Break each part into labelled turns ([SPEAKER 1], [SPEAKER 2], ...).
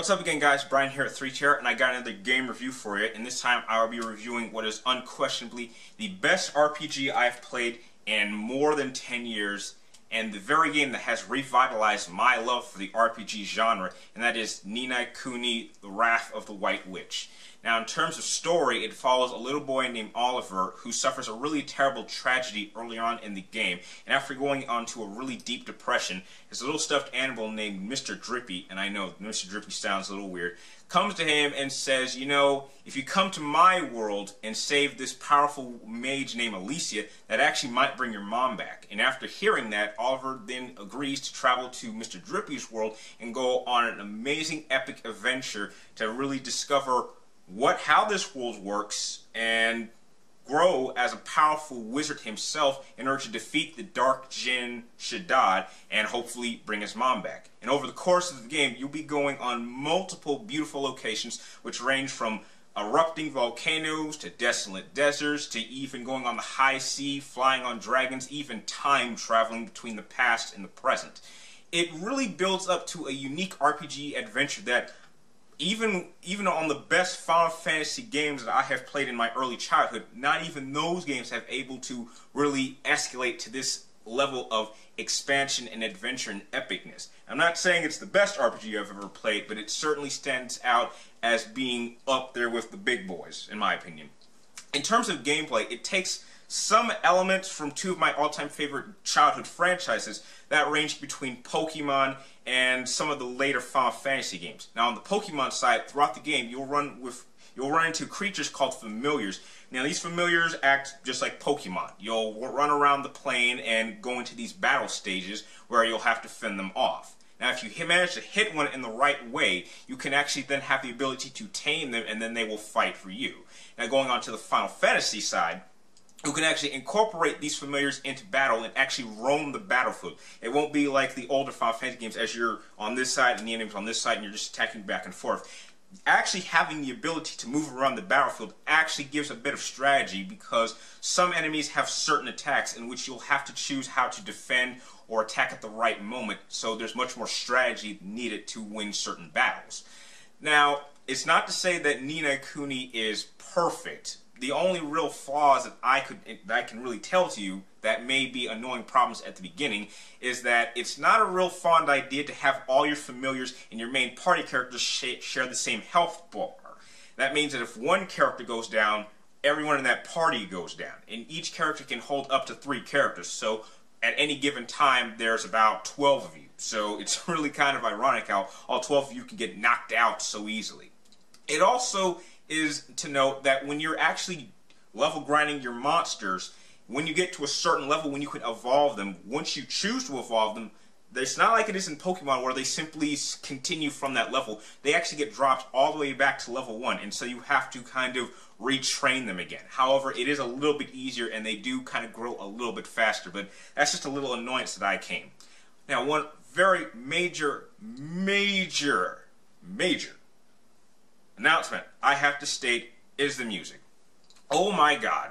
[SPEAKER 1] What's up again, guys? Brian here at 3Tier, and I got another game review for you, and this time I will be reviewing what is unquestionably the best RPG I've played in more than 10 years, and the very game that has revitalized my love for the RPG genre, and that is Ni No Kuni, The Wrath of the White Witch. Now, in terms of story, it follows a little boy named Oliver who suffers a really terrible tragedy early on in the game, and after going on to a really deep depression, his little stuffed animal named Mr. Drippy, and I know Mr. Drippy sounds a little weird, comes to him and says, you know, if you come to my world and save this powerful mage named Alicia, that actually might bring your mom back. And after hearing that, Oliver then agrees to travel to Mr. Drippy's world and go on an amazing epic adventure to really discover how this world works and grow as a powerful wizard himself in order to defeat the Dark Jinn Shaddad and hopefully bring his mom back. And over the course of the game, you'll be going on multiple beautiful locations which range from erupting volcanoes to desolate deserts to even going on the high sea, flying on dragons, even time traveling between the past and the present. It really builds up to a unique RPG adventure that even on the best Final Fantasy games that I have played in my early childhood, not even those games have able to really escalate to this level of expansion and adventure and epicness. I'm not saying it's the best RPG I've ever played, but it certainly stands out as being up there with the big boys, in my opinion. In terms of gameplay, it takes some elements from two of my all-time favorite childhood franchises that range between Pokemon and some of the later Final Fantasy games. Now, on the Pokemon side, throughout the game, you'll run into creatures called familiars. Now, these familiars act just like Pokemon. You'll run around the plane and go into these battle stages where you'll have to fend them off. Now, if you manage to hit one in the right way, you can actually then have the ability to tame them, and then they will fight for you. Now, going on to the Final Fantasy side, you can actually incorporate these familiars into battle and actually roam the battlefield. It won't be like the older Final Fantasy games as you're on this side and the enemy's on this side and you're just attacking back and forth. Actually having the ability to move around the battlefield actually gives a bit of strategy because some enemies have certain attacks in which you'll have to choose how to defend or attack at the right moment, so there's much more strategy needed to win certain battles. Now, it's not to say that Ni No Kuni is perfect. The only real flaws that I can really tell to you that may be annoying problems at the beginning is that it's not a real fond idea to have all your familiars and your main party characters share the same health bar. That means that if one character goes down, everyone in that party goes down. And each character can hold up to 3 characters, so at any given time there's about 12 of you. So it's really kind of ironic how all 12 of you can get knocked out so easily. It also is to note that when you're actually level grinding your monsters, when you get to a certain level, when you can evolve them, once you choose to evolve them, it's not like it is in Pokemon where they simply continue from that level. They actually get dropped all the way back to level 1, and so you have to kind of retrain them again. However, it is a little bit easier, and they do kind of grow a little bit faster, but that's just a little annoyance that I came. Now, one very major announcement I have to state is the music. Oh my god,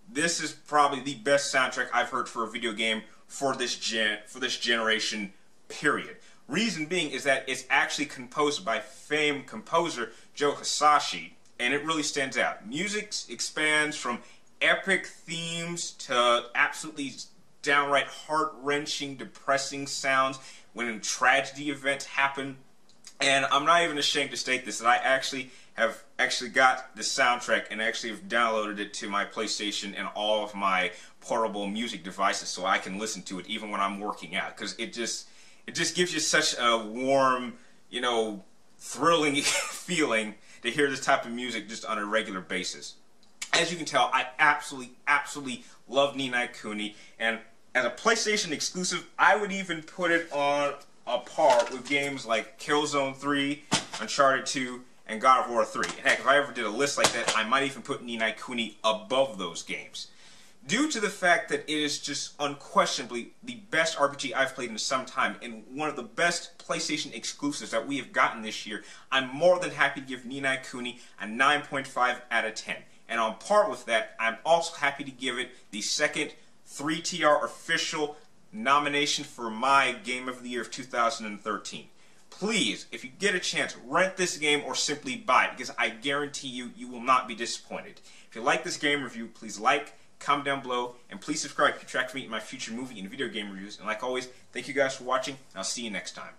[SPEAKER 1] this is probably the best soundtrack I've heard for a video game for this generation, period. Reason being is that it's actually composed by famed composer Joe Hisaishi, and it really stands out. Music expands from epic themes to absolutely downright heart-wrenching, depressing sounds when tragedy events happen. And I'm not even ashamed to state this, that I have got the soundtrack and actually have downloaded it to my PlayStation and all of my portable music devices so I can listen to it even when I'm working out. Because it just gives you such a warm, you know, thrilling feeling to hear this type of music just on a regular basis. As you can tell, I absolutely love Ni No Kuni, and as a PlayStation exclusive, I would even put it on a par with games like Killzone 3, Uncharted 2, and God of War 3. And heck, if I ever did a list like that, I might even put Ni No Kuni above those games. Due to the fact that it is just unquestionably the best RPG I've played in some time, and one of the best PlayStation exclusives that we have gotten this year, I'm more than happy to give Ni No Kuni a 9.5 out of 10. And on par with that, I'm also happy to give it the second 3TR official nomination for my Game of the Year of 2013. please, if you get a chance, rent this game or simply buy it, because I guarantee you, you will not be disappointed. If you like this game review, please like, comment down below, and please subscribe to keep track of me in my future movie and video game reviews. And like always, thank you guys for watching, and I'll see you next time.